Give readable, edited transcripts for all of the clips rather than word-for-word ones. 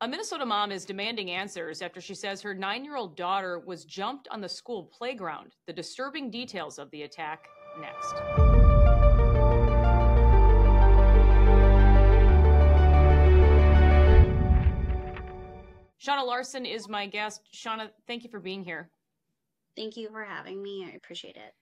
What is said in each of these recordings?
A Minnesota mom is demanding answers after she says her 9-year-old daughter was jumped on the school playground. The disturbing details of the attack next. Shauna Larson is my guest. Shauna, thank you for being here. Thank you for having me. I appreciate it.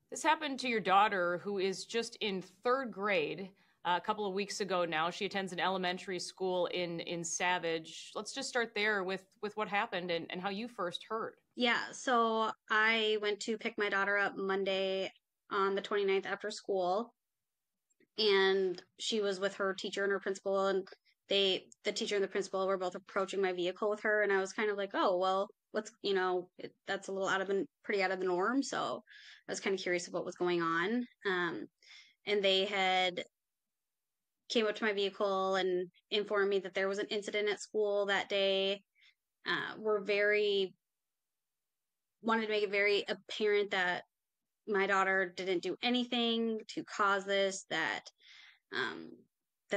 This happened to your daughter, who is just in third grade. A couple of weeks ago now. She attends an elementary school in Savage. Let's just start there with what happened and how you first heard. Yeah, so I went to pick my daughter up Monday on the 29th after school, and she was with her teacher and her principal, and the teacher and the principal were both approaching my vehicle with her, and I was kind of like, oh, well, that's a little pretty out of the norm, so I was kind of curious of what was going on. And they had came up to my vehicle and informed me that there was an incident at school that day. Wanted to make it very apparent that my daughter didn't do anything to cause this, that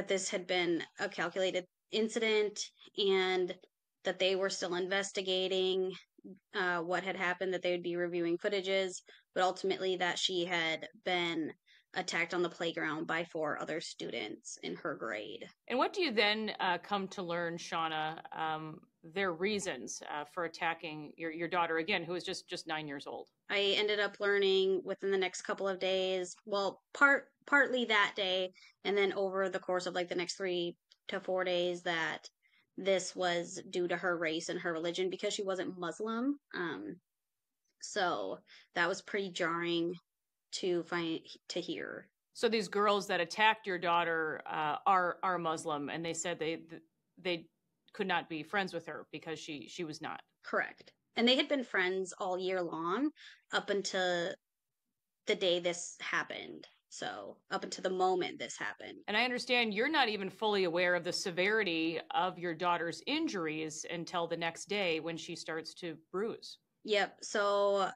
this had been a calculated incident, and that they were still investigating what had happened, that they would be reviewing footages, but ultimately that she had been attacked on the playground by 4 other students in her grade. And what do you then come to learn, Shauna, their reasons for attacking your daughter, again, who is just 9 years old? I ended up learning within the next couple of days, well, partly that day, and then over the course of like the next 3 to 4 days, that this was due to her race and her religion, because she wasn't Muslim. So that was pretty jarring to hear. So these girls that attacked your daughter are Muslim, and they said they could not be friends with her because she was not. Correct. And they had been friends all year long up until the day this happened. So up until the moment this happened. And I understand you're not even fully aware of the severity of your daughter's injuries until the next day when she starts to bruise. Yep. So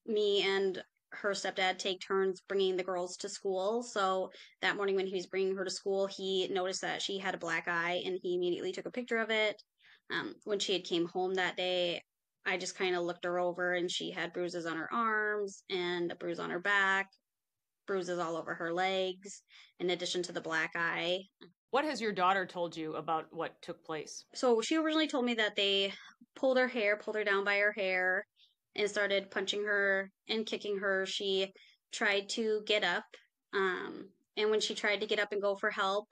me and her stepdad take turns bringing the girls to school. So that morning when he was bringing her to school, he noticed that she had a black eye, and he immediately took a picture of it. When she had came home that day, I just kind of looked her over, and she had bruises on her arms and a bruise on her back, bruises all over her legs, in addition to the black eye. What has your daughter told you about what took place? So she originally told me that they pulled her down by her hair, and started punching her and kicking her. She tried to get up, and when she tried to get up and go for help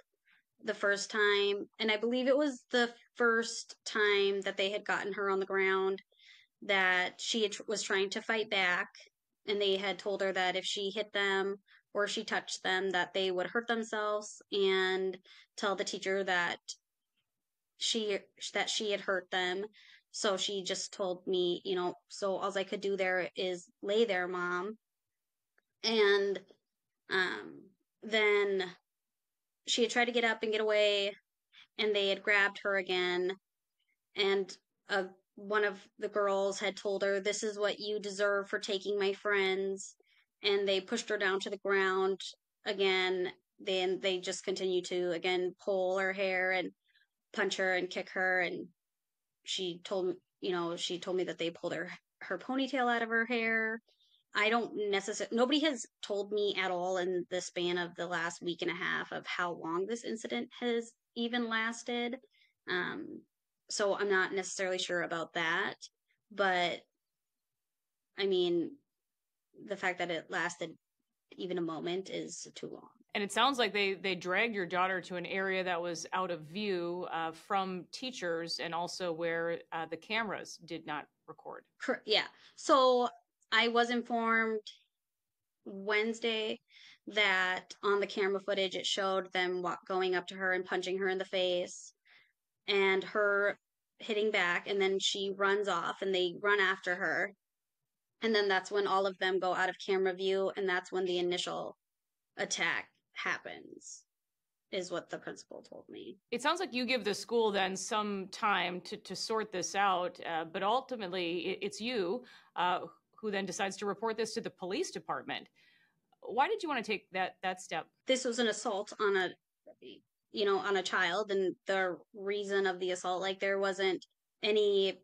the first time, and I believe it was the first time that they had gotten her on the ground, that she was trying to fight back, and they had told her that if she hit them or she touched them, that they would hurt themselves, and tell the teacher that she had hurt them. So she just told me, so all I could do there is lay there, Mom. And then she had tried to get up and get away, and they had grabbed her again. And one of the girls had told her, "This is what you deserve for taking my friends." And they pushed her down to the ground again. Then they just continued to, again, pull her hair and punch her and kick her. And she told me that they pulled her ponytail out of her hair. I don't necessarily, nobody has told me at all in the span of the last week and a half of how long this incident has even lasted. So I'm not necessarily sure about that, but I mean, the fact that it lasted even a moment is too long. And it sounds like they dragged your daughter to an area that was out of view from teachers, and also where the cameras did not record. Yeah. So I was informed Wednesday that on the camera footage, it showed them going up to her and punching her in the face, and her hitting back, and then she runs off, and they run after her. And then that's when all of them go out of camera view, and that's when the initial attack happens, is what the principal told me. It sounds like you give the school then some time to sort this out, but ultimately it's you who then decides to report this to the police department. Why did you want to take that step? This was an assault on on a child and the reason of the assault. Like there wasn't any,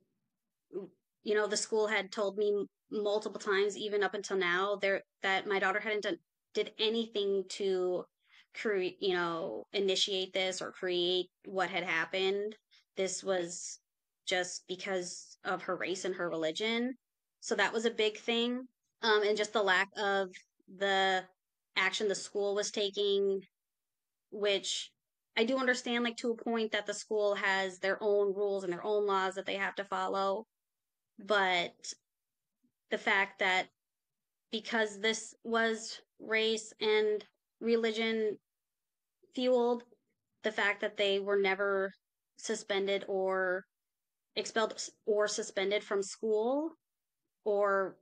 the school had told me multiple times, even up until now, that my daughter hadn't did anything to create, initiate this or create what had happened. This was just because of her race and her religion. So that was a big thing. And just the lack of the action the school was taking, which I do understand, like to a point, that the school has their own rules and their own laws that they have to follow. But the fact that because this was race and religion fueled, the fact that they were never suspended or expelled or suspended from school or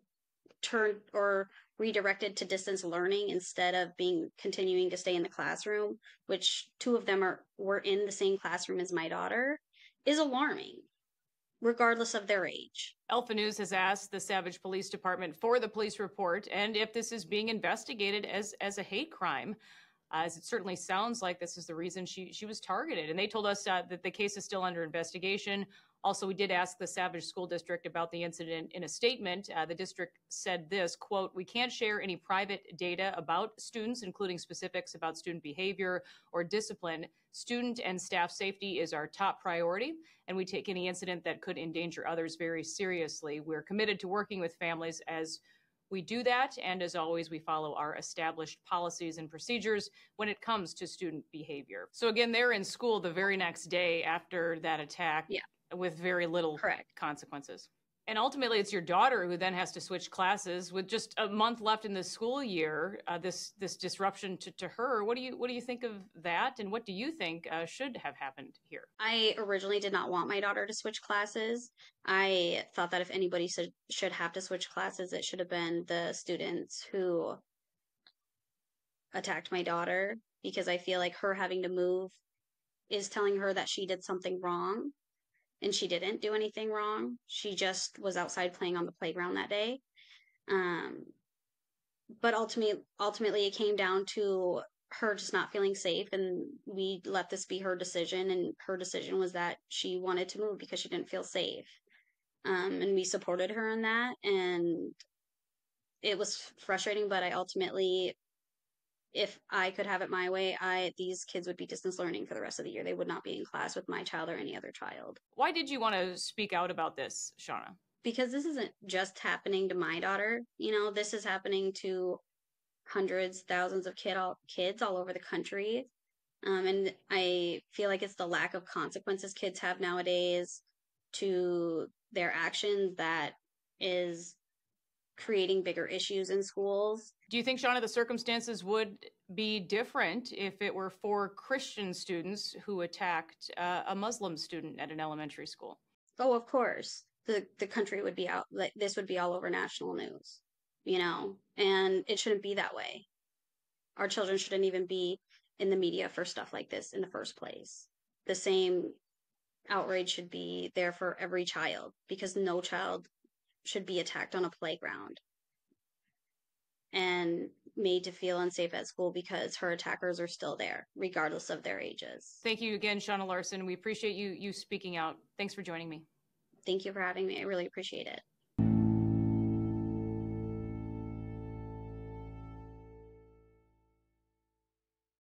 turned or redirected to distance learning instead of being continuing to stay in the classroom, which two of them were in the same classroom as my daughter, is alarming, regardless of their age. Alpha News has asked the Savage Police Department for the police report and if this is being investigated as a hate crime, as it certainly sounds like this is the reason she was targeted. And they told us that the case is still under investigation. Also, we did ask the Savage School District about the incident in a statement. The district said this, quote, "We can't share any private data about students, including specifics about student behavior or discipline. Student and staff safety is our top priority, and we take any incident that could endanger others very seriously. We're committed to working with families as we do that, and as always, we follow our established policies and procedures when it comes to student behavior." So again, they're in school the very next day after that attack. Yeah. With very little Correct. consequences. And ultimately, it's your daughter who then has to switch classes with just a month left in the school year. This disruption to her. What do you think of that? And what do you think should have happened here? I originally did not want my daughter to switch classes. I thought that if anybody should have to switch classes, it should have been the students who attacked my daughter, because I feel like her having to move is telling her that she did something wrong. And she didn't do anything wrong. She just was outside playing on the playground that day. But ultimately, it came down to her just not feeling safe, and we let this be her decision. And her decision was that she wanted to move because she didn't feel safe. And we supported her in that. And it was frustrating, but I ultimately, if I could have it my way, these kids would be distance learning for the rest of the year. They would not be in class with my child or any other child. Why did you want to speak out about this, Shauna? Because this isn't just happening to my daughter. This is happening to hundreds, thousands of kids all over the country. And I feel like it's the lack of consequences kids have nowadays to their actions that is creating bigger issues in schools. Do you think, Shauna, the circumstances would be different if it were 4 Christian students who attacked a Muslim student at an elementary school? Oh, of course. The country would be out, like this would be all over national news, and it shouldn't be that way. Our children shouldn't even be in the media for stuff like this in the first place. The same outrage should be there for every child, because no child should be attacked on a playground and made to feel unsafe at school because her attackers are still there, regardless of their ages. Thank you again, Shauna Larson. We appreciate you speaking out. Thanks for joining me. Thank you for having me. I really appreciate it.